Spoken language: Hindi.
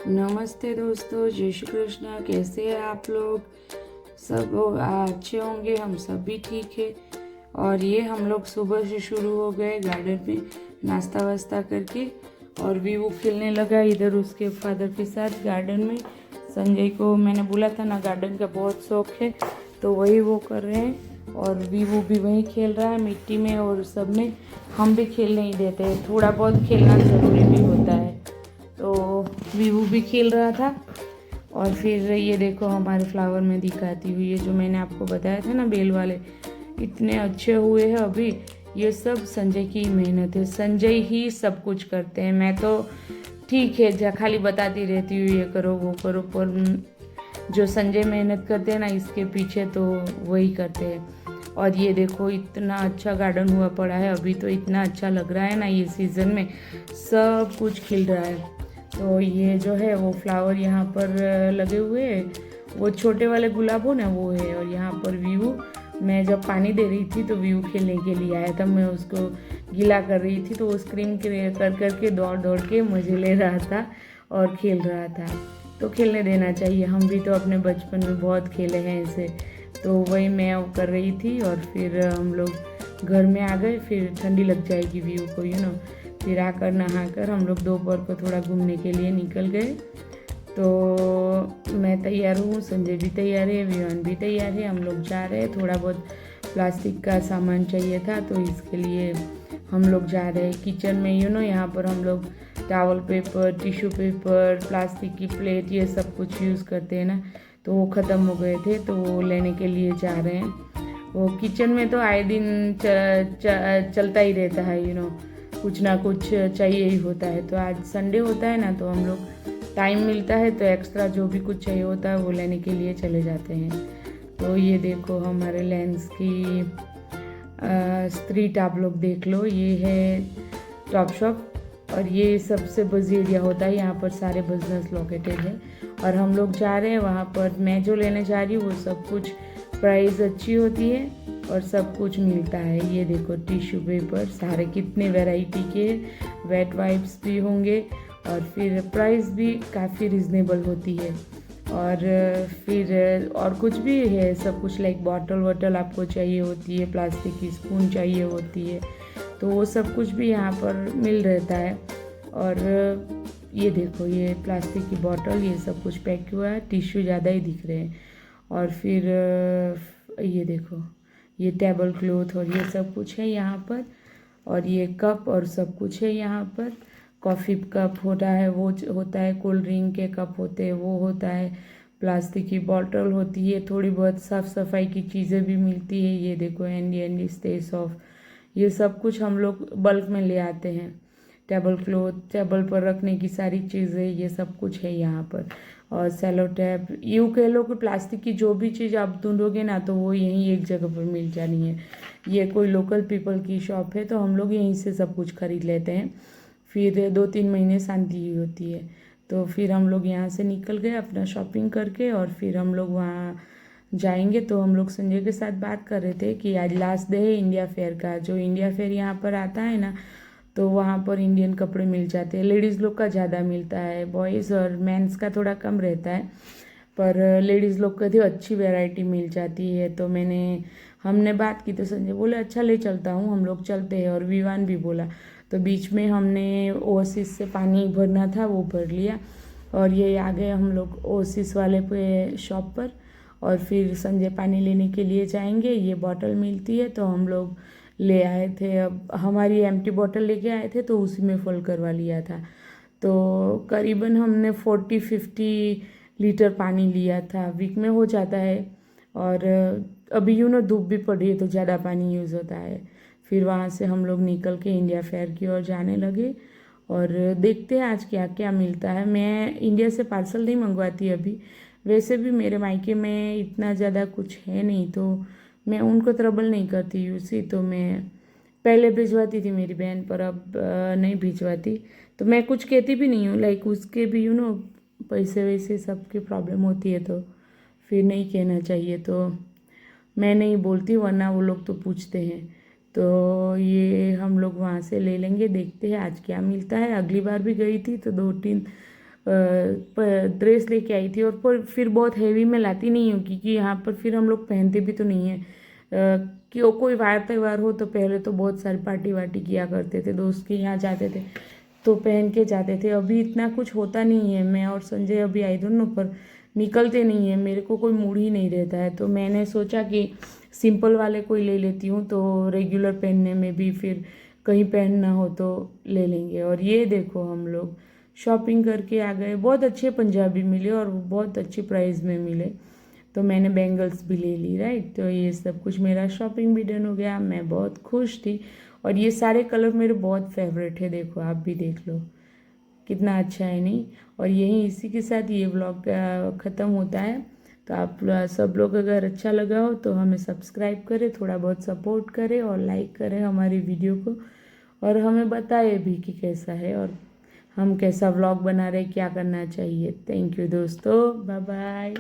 नमस्ते दोस्तों, जय श्री कृष्ण। कैसे हैं आप लोग? सब अच्छे होंगे, हम सब भी ठीक है। और ये हम लोग सुबह से शुरू हो गए गार्डन में नाश्ता वास्ता करके, और भी वो खेलने लगा इधर उसके फादर के साथ गार्डन में। संजय को मैंने बोला था ना, गार्डन का बहुत शौक है, तो वही वो कर रहे हैं। और वो भी वहीं खेल रहा है मिट्टी में और सब में। हम भी खेलने ही देते हैं, थोड़ा बहुत खेलना ज़रूरी भी होता है। तो वीवू भी खेल रहा था। और फिर ये देखो हमारे फ्लावर में दिखाती हुई, ये जो मैंने आपको बताया था ना बेल वाले, इतने अच्छे हुए हैं अभी। ये सब संजय की मेहनत है, संजय ही सब कुछ करते हैं। मैं तो ठीक है जा खाली बताती रहती हूँ ये करो वो करो, पर जो संजय मेहनत करते हैं ना इसके पीछे, तो वही करते हैं। और ये देखो इतना अच्छा गार्डन हुआ पड़ा है अभी, तो इतना अच्छा लग रहा है ना, ये सीज़न में सब कुछ खिल रहा है। तो ये जो है वो फ्लावर यहाँ पर लगे हुए हैं, वो छोटे वाले गुलाब हो ना वो है। और यहाँ पर व्यू, मैं जब पानी दे रही थी तो व्यू खेलने के लिए आया था। मैं उसको गीला कर रही थी, तो वो स्क्रीन कर करके दौड़ दौड़ के मज़े ले रहा था और खेल रहा था। तो खेलने देना चाहिए, हम भी तो अपने बचपन में बहुत खेले हैं ऐसे। तो वही मैं वो कर रही थी, और फिर हम लोग घर में आ गए। फिर ठंडी लग जाएगी व्यू को, फिर आकर नहाकर हम लोग दोपहर को थोड़ा घूमने के लिए निकल गए। तो मैं तैयार हूँ, संजय भी तैयार है, विवान भी तैयार है। हम लोग जा रहे हैं, थोड़ा बहुत प्लास्टिक का सामान चाहिए था तो इसके लिए हम लोग जा रहे हैं। किचन में यहाँ पर हम लोग towel paper, tissue paper, plastic की प्लेट, ये सब कुछ यूज़ करते हैं ना, तो वो ख़त्म हो गए थे, तो वो लेने के लिए जा रहे हैं। वो किचन में तो आए दिन चलता ही रहता है, कुछ ना कुछ चाहिए ही होता है। तो आज संडे होता है ना, तो हम लोग टाइम मिलता है तो एक्स्ट्रा जो भी कुछ चाहिए होता है वो लेने के लिए चले जाते हैं। तो ये देखो हमारे लेंस की स्ट्रीट आप लोग देख लो, ये है टॉप शॉप। और ये सबसे बिजी एरिया होता है, यहाँ पर सारे बिजनेस लोकेटेड है। और हम लोग जा रहे हैं वहाँ पर। मैं जो लेने जा रही हूँ वो सब कुछ प्राइस अच्छी होती है और सब कुछ मिलता है। ये देखो टिश्यू पेपर सारे कितने वैरायटी के, वेट वाइप्स भी होंगे, और फिर प्राइस भी काफ़ी रिजनेबल होती है। और फिर और कुछ भी है, सब कुछ लाइक बॉटल वॉटल आपको चाहिए होती है, प्लास्टिक की स्पून चाहिए होती है, तो वो सब कुछ भी यहाँ पर मिल रहता है। और ये देखो ये प्लास्टिक की बॉटल, ये सब कुछ पैक हुआ है, टिश्यू ज़्यादा ही दिख रहे हैं। और फिर ये देखो ये टेबल क्लॉथ और ये सब कुछ है यहाँ पर। और ये कप और सब कुछ है यहाँ पर। कॉफ़ी कप होता है, वो होता है, कोल्ड ड्रिंक के कप होते हैं वो होता है, प्लास्टिक की बॉटल होती है, थोड़ी बहुत साफ़ सफाई की चीज़ें भी मिलती है। ये देखो एंडी स्टे सॉफ्ट, ये सब कुछ हम लोग बल्क में ले आते हैं। टेबल क्लॉथ, टेबल पर रखने की सारी चीज़ें, ये सब कुछ है यहाँ पर। और सेलो टैप, यूँ कह लो कि प्लास्टिक की जो भी चीज़ आप ढूंढोगे ना, तो वो यहीं एक जगह पर मिल जानी है। ये कोई लोकल पीपल की शॉप है, तो हम लोग यहीं से सब कुछ खरीद लेते हैं। फिर 2-3 महीने शांति ही होती है। तो फिर हम लोग यहाँ से निकल गए अपना शॉपिंग करके, और फिर हम लोग वहाँ जाएंगे। तो हम लोग संजय के साथ बात कर रहे थे कि आज लास्ट डे है इंडिया फेयर का। जो इंडिया फेयर यहाँ पर आता है ना, तो वहाँ पर इंडियन कपड़े मिल जाते हैं। लेडीज़ लोग का ज़्यादा मिलता है, बॉयज़ और मेंस का थोड़ा कम रहता है, पर लेडीज़ लोग का भी अच्छी वैरायटी मिल जाती है। तो हमने बात की, तो संजय बोले अच्छा ले चलता हूँ, हम लोग चलते हैं। और विवान भी बोला। तो बीच में हमने ओसिस से पानी भरना था, वो भर लिया। और ये आ गए हम लोग ओसिस वाले पे शॉप पर। और फिर संजय पानी लेने के लिए जाएंगे, ये बॉटल मिलती है, तो हम लोग ले आए थे। अब हमारी एम्प्टी बॉटल लेके आए थे, तो उसी में फुल करवा लिया था। तो करीबन हमने 40-50 लीटर पानी लिया था, वीक में हो जाता है। और अभी धूप भी पड़ रही है, तो ज़्यादा पानी यूज़ होता है। फिर वहाँ से हम लोग निकल के इंडिया फेयर की ओर जाने लगे, और देखते हैं आज क्या क्या मिलता है। मैं इंडिया से पार्सल नहीं मंगवाती अभी, वैसे भी मेरे मायके में इतना ज़्यादा कुछ है नहीं, तो मैं उनको ट्रबल नहीं करती यूसी। तो मैं पहले भिजवाती थी मेरी बहन, पर अब नहीं भिजवाती। तो मैं कुछ कहती भी नहीं हूँ, लाइक उसके भी पैसे वैसे सबकी प्रॉब्लम होती है, तो फिर नहीं कहना चाहिए। तो मैं नहीं बोलती, वरना वो लोग तो पूछते हैं। तो ये हम लोग वहाँ से ले लेंगे, देखते हैं आज क्या मिलता है। अगली बार भी गई थी तो 2-3 ड्रेस लेके आई थी, और फिर बहुत हैवी में लाती नहीं हूँ क्योंकि यहाँ पर फिर हम लोग पहनते भी तो नहीं है। कि कोई वार त्यौहार हो तो पहले तो बहुत सारी पार्टी वार्टी किया करते थे, दोस्त के यहाँ जाते थे तो पहन के जाते थे। अभी इतना कुछ होता नहीं है। मैं और संजय अभी आई डोंट नो पर निकलते नहीं है, मेरे को कोई मूड ही नहीं रहता है। तो मैंने सोचा कि सिंपल वाले कोई ले लेती हूँ तो रेगुलर पहनने में भी फिर कहीं पहनना हो तो ले लेंगे। और ये देखो हम लोग शॉपिंग करके आ गए, बहुत अच्छे पंजाबी मिले और बहुत अच्छी प्राइस में मिले, तो मैंने बैंगल्स भी ले ली, राइट। तो ये सब कुछ मेरा शॉपिंग भी डन हो गया, मैं बहुत खुश थी। और ये सारे कलर मेरे बहुत फेवरेट है, देखो आप भी देख लो कितना अच्छा है नहीं। और यही इसी के साथ ये व्लॉग ख़त्म होता है। तो आप सब लोग अगर अच्छा लगा हो तो हमें सब्सक्राइब करें, थोड़ा बहुत सपोर्ट करें और लाइक करें हमारी वीडियो को, और हमें बताएं भी कि कैसा है और हम कैसा व्लॉग बना रहे, क्या करना चाहिए। थैंक यू दोस्तों, बाय बाय।